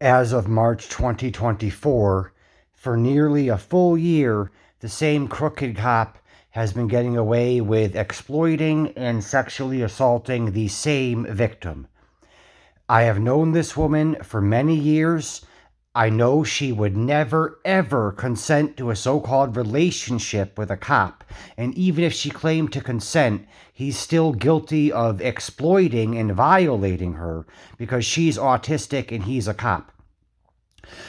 As of March 2024, for nearly a full year, the same crooked cop has been getting away with exploiting and sexually assaulting the same victim. I have known this woman for many years. I know she would never, ever consent to a so called relationship with a cop. And even if she claimed to consent, he's still guilty of exploiting and violating her because she's autistic and he's a cop.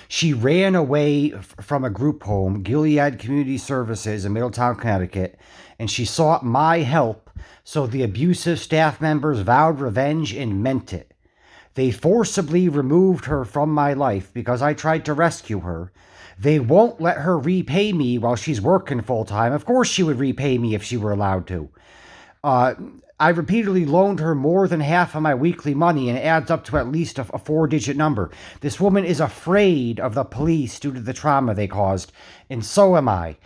She ran away from a group home, Gilead Community Services in Middletown, Connecticut, and she sought my help, so the abusive staff members vowed revenge and meant it. They forcibly removed her from my life because I tried to rescue her. They won't let her repay me while she's working full time. Of course she would repay me if she were allowed to. I repeatedly loaned her more than half of my weekly money, and it adds up to at least a four-digit number. This woman is afraid of the police due to the trauma they caused, and so am I.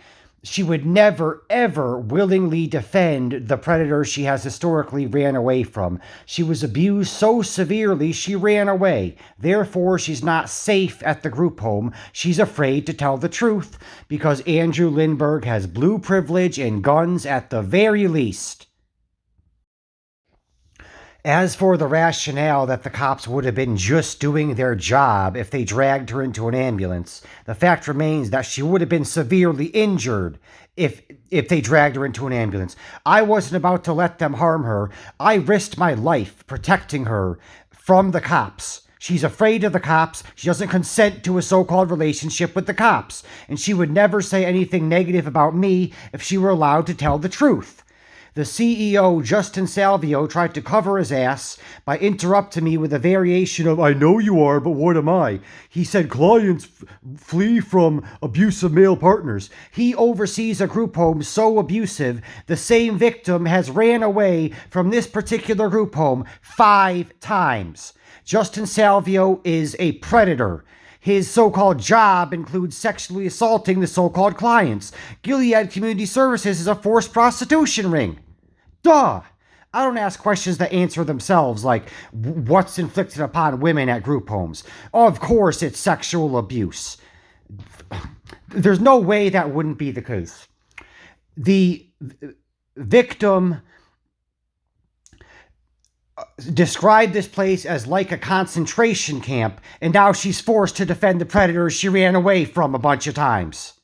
She would never, ever willingly defend the predator she has historically ran away from. She was abused so severely she ran away. Therefore, she's not safe at the group home. She's afraid to tell the truth because Andrew Lindberg has blue privilege and guns at the very least. As for the rationale that the cops would have been just doing their job if they dragged her into an ambulance, the fact remains that she would have been severely injured if they dragged her into an ambulance. I wasn't about to let them harm her. I risked my life protecting her from the cops. She's afraid of the cops. She doesn't consent to a so-called relationship with the cops. And she would never say anything negative about me if she were allowed to tell the truth. The CEO, Justin Salvio, tried to cover his ass by interrupting me with a variation of, "I know you are, but what am I?" He said clients flee from abusive male partners. He oversees a group home so abusive, the same victim has ran away from this particular group home 5 times. Justin Salvio is a predator. His so-called job includes sexually assaulting the so-called clients. Gilead Community Services is a forced prostitution ring. Duh! I don't ask questions that answer themselves, like what's inflicted upon women at group homes. Of course it's sexual abuse. There's no way that wouldn't be the case. The victim described this place as like a concentration camp, and now she's forced to defend the predators she ran away from a bunch of times.